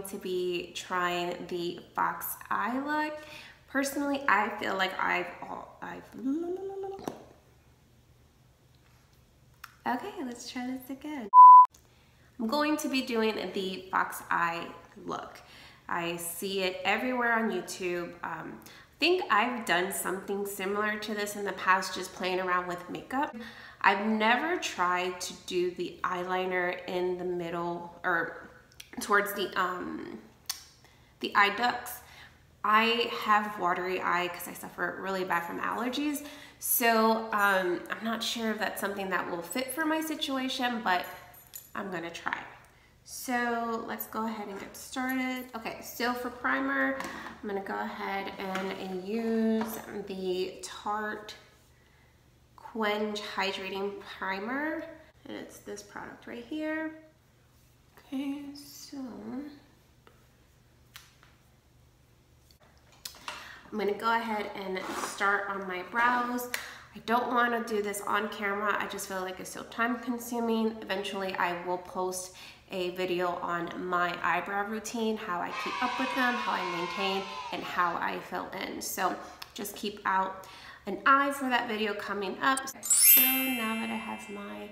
to be trying the fox eye look. Personally, I feel like okay, let's try this again. I'm going to be doing the fox eye look. I see it everywhere on YouTube. I think I've done something similar to this in the past, just playing around with makeup. I've never tried to do the eyeliner in the middle or towards the eye ducts. I have watery eye because I suffer really bad from allergies. So I'm not sure if that's something that will fit for my situation, but I'm gonna try. So let's go ahead and get started. Okay, so for primer, I'm gonna go ahead and use the Tarte Quench Hydrating Primer. And it's this product right here. Okay, so I'm gonna go ahead and start on my brows. I don't wanna do this on camera. I just feel like it's so time consuming. Eventually I will post a video on my eyebrow routine, how I keep up with them, how I maintain, and how I fill in. So just keep out an eye for that video coming up. So now that I have my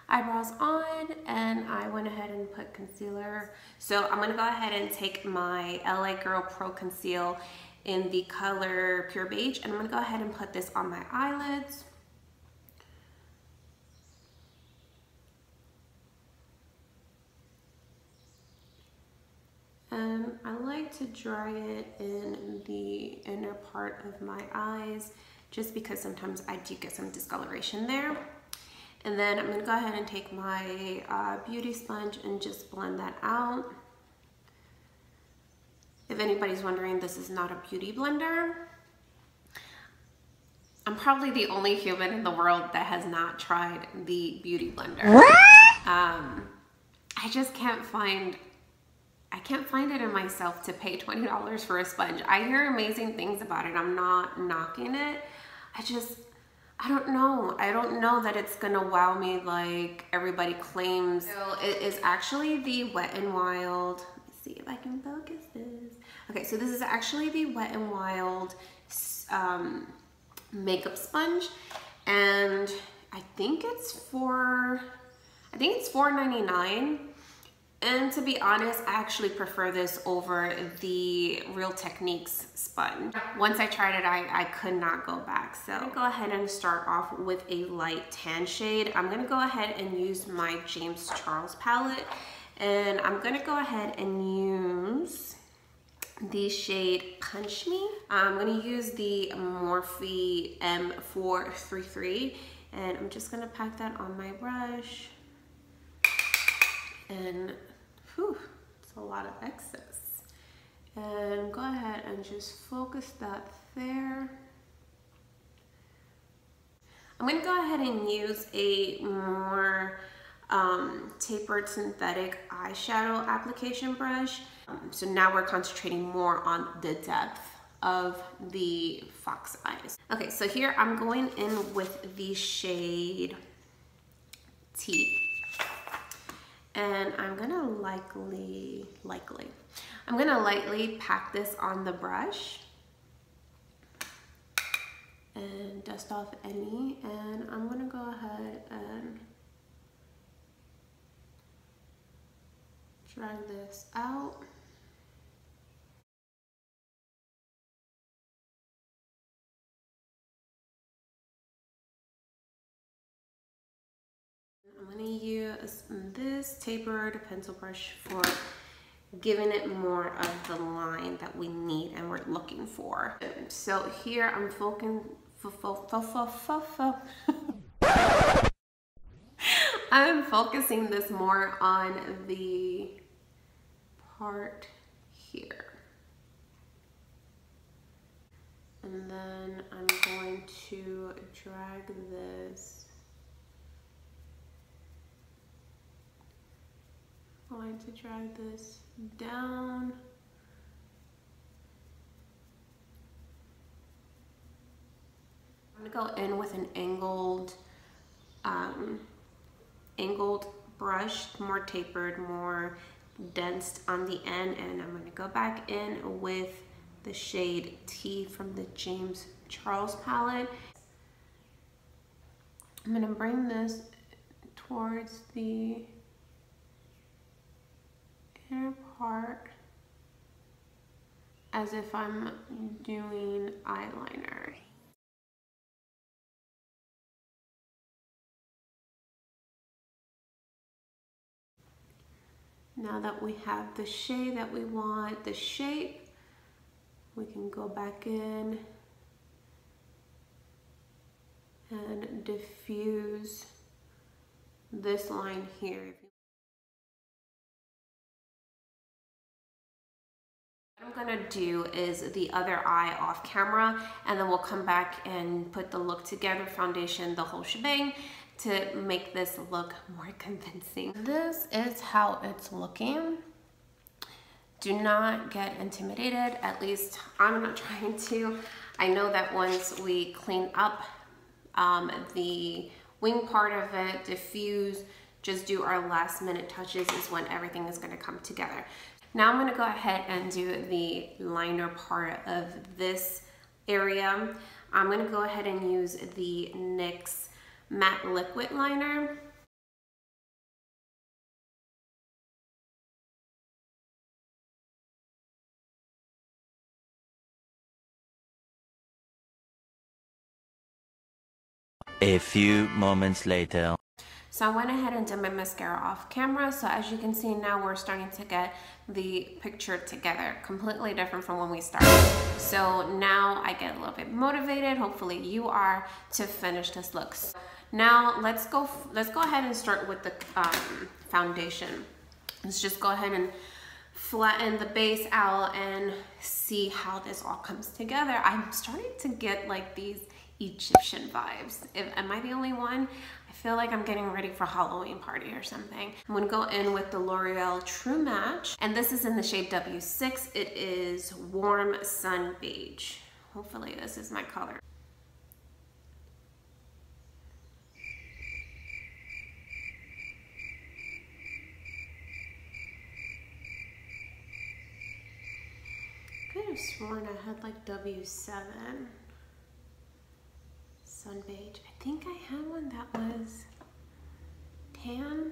eyebrows on and I went ahead and put concealer. So I'm gonna go ahead and take my LA Girl Pro Conceal in the color Pure Beige, and I'm gonna go ahead and put this on my eyelids. And I like to dry it in the inner part of my eyes, just because sometimes I do get some discoloration there. And then I'm gonna go ahead and take my beauty sponge and just blend that out. If anybody's wondering, this is not a beauty blender. I'm probably the only human in the world that has not tried the beauty blender. I just can't find it in myself to pay $20 for a sponge. I hear amazing things about it. I'm not knocking it. I don't know. I don't know that it's gonna wow me like everybody claims. So it is actually the Wet n Wild. Let's see if I can focus this. Okay, so this is actually the Wet n Wild makeup sponge, and I think it's $4.99. And to be honest, I actually prefer this over the Real Techniques sponge. Once I tried it, I could not go back. So I'm gonna go ahead and start off with a light tan shade. I'm gonna go ahead and use my James Charles palette, and I'm gonna go ahead and use the shade Punch Me. I'm gonna use the Morphe M433, and I'm just gonna pack that on my brush. And whew, it's a lot of excess. And go ahead and just focus that there. I'm gonna go ahead and use a more tapered synthetic eyeshadow application brush. So now we're concentrating more on the depth of the fox eyes. Okay, so here I'm going in with the shade Tea. And I'm gonna lightly pack this on the brush and dust off any, and I'm gonna go ahead and drag this out. I'm gonna use this tapered pencil brush for giving it more of the line that we need and we're looking for. So here I'm I'm focusing this more on the part here. And then I'm going to drag this. I'm going to drag this down. I'm gonna go in with an angled brush, more tapered, more dense on the end, and I'm gonna go back in with the shade T from the James Charles palette. I'm gonna bring this towards the inner part as if I'm doing eyeliner. Now that we have the shade that we want, the shape, we can go back in and diffuse this line here. What I'm gonna do is the other eye off camera, and then we'll come back and put the look together, foundation, the whole shebang, to make this look more convincing. This is how it's looking. Do not get intimidated, at least I'm not trying to. I know that once we clean up the wing part of it, diffuse, just do our last minute touches is when everything is gonna come together. Now I'm gonna go ahead and do the liner part of this area. I'm gonna go ahead and use the NYX matte liquid liner. A few moments later. So I went ahead and did my mascara off camera. So as you can see now, we're starting to get the picture together, completely different from when we started. So now I get a little bit motivated, hopefully you are, to finish this look. So now let's go ahead and start with the foundation. Let's just go ahead and flatten the base out and see how this all comes together. I'm starting to get like these Egyptian vibes. Am I the only one? I feel like I'm getting ready for a Halloween party or something. I'm gonna go in with the L'Oreal True Match, and this is in the shade W6. It is Warm Sun Beige. Hopefully this is my color. I could have sworn I had like W7. Sun Beige. I think I had one that was tan.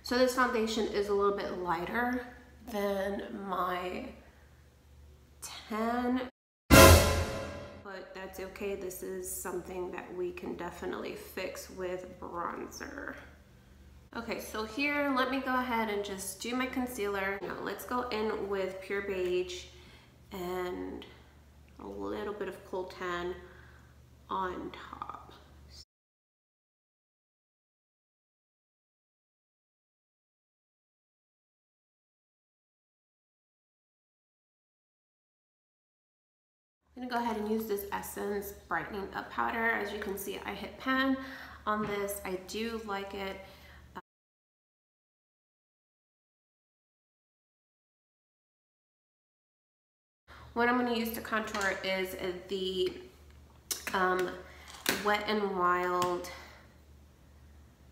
So this foundation is a little bit lighter than my tan, but that's okay. This is something that we can definitely fix with bronzer. Okay, so here, let me go ahead and just do my concealer. Now let's go in with Pure Beige and a little bit of Cool Tan on top. I'm gonna go ahead and use this Essence Brightening Up Powder. As you can see, I hit pan on this. I do like it. What I'm going to use to contour is the Wet n Wild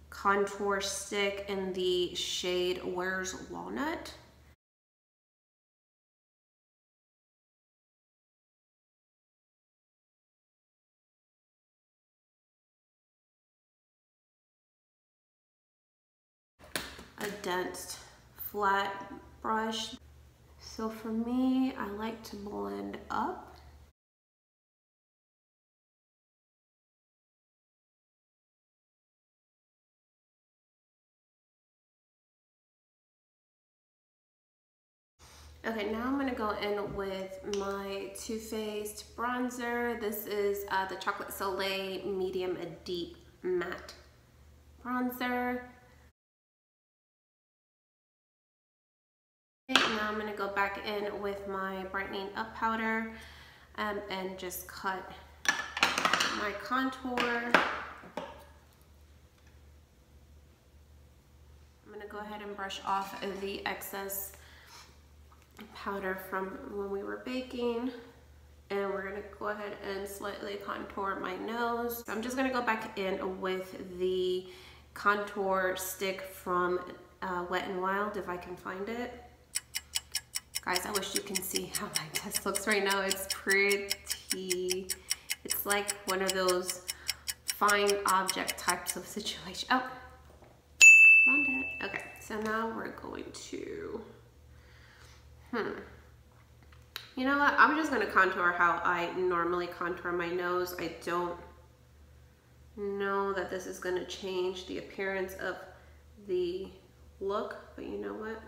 contour stick in the shade Where's Walnut. A dense flat brush. So for me, I like to blend up. Okay, now I'm gonna go in with my Too Faced bronzer. This is the Chocolate Soleil Medium Deep Matte Bronzer. Okay, now I'm gonna go back in with my Brightening Up Powder and just cut my contour. I'm gonna go ahead and brush off the excess powder from when we were baking, and we're gonna go ahead and slightly contour my nose. So I'm just gonna go back in with the contour stick from Wet n Wild, if I can find it. Guys, I wish you can see how my test looks right now. It's pretty. It's like one of those fine object types of situation. Oh, found it. Okay, so now we're going to, you know what? I'm just gonna contour how I normally contour my nose. I don't know that this is gonna change the appearance of the look, but you know what?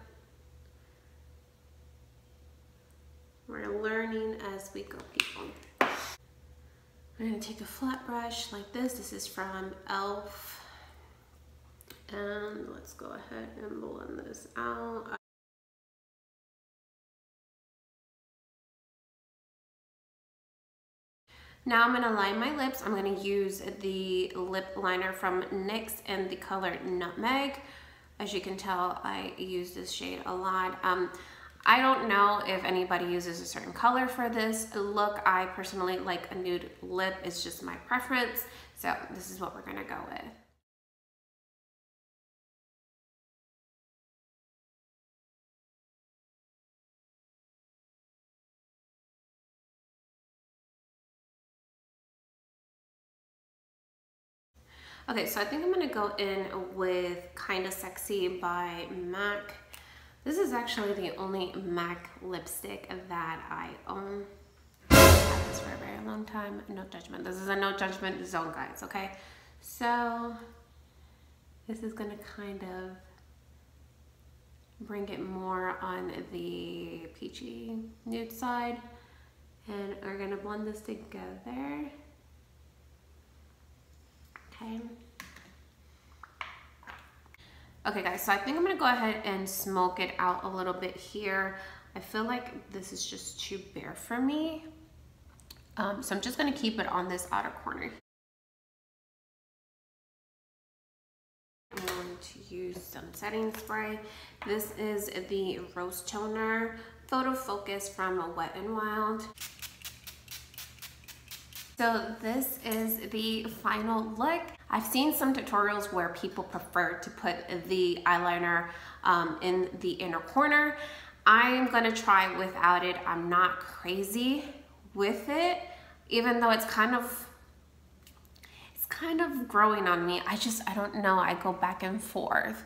We're learning as we go, people. I'm gonna take a flat brush like this. This is from e.l.f. And let's go ahead and blend this out. Now I'm gonna line my lips. I'm gonna use the lip liner from NYX in the color Nutmeg. As you can tell, I use this shade a lot. I don't know if anybody uses a certain color for this look. I personally like a nude lip. It's just my preference. So this is what we're gonna go with. Okay, so I think I'm gonna go in with Kinda Sexy by MAC. This is actually the only MAC lipstick that I own. I've had this for a very long time. No judgment. This is a no judgment zone, guys, okay? So this is gonna kind of bring it more on the peachy nude side. And we're gonna blend this together. Okay. Okay guys, so I think I'm gonna go ahead and smoke it out a little bit here. I feel like this is just too bare for me. So I'm just gonna keep it on this outer corner. I'm going to use some setting spray. This is the Rose Toner Photo Focus from Wet n Wild. So this is the final look. I've seen some tutorials where people prefer to put the eyeliner in the inner corner. I'm gonna try without it. I'm not crazy with it, even though it's kind of growing on me. I don't know, I go back and forth.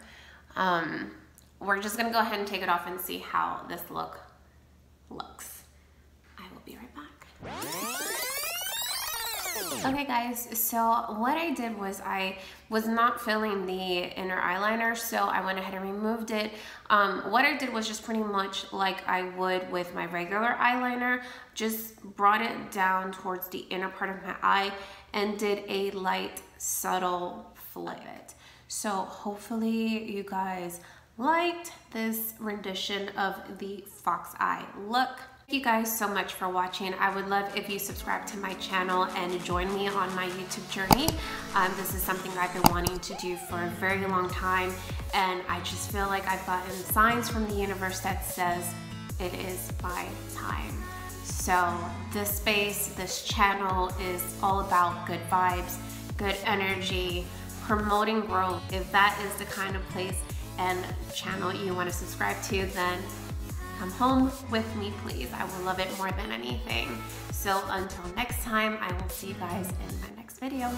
We're just gonna go ahead and take it off and see how this look looks. I will be right back. Okay guys, so what I did was I was not filling the inner eyeliner, so I went ahead and removed it. What I did was just pretty much like I would with my regular eyeliner, just brought it down towards the inner part of my eye and did a light, subtle flip. So hopefully you guys liked this rendition of the fox eye look. Thank you guys so much for watching. I would love if you subscribe to my channel and join me on my YouTube journey. This is something I've been wanting to do for a very long time, and I just feel like I've gotten signs from the universe that says it is my time. So this space, this channel is all about good vibes, good energy, promoting growth. If that is the kind of place and channel you want to subscribe to, then come home with me, please. I will love it more than anything. So until next time, I will see you guys in my next video.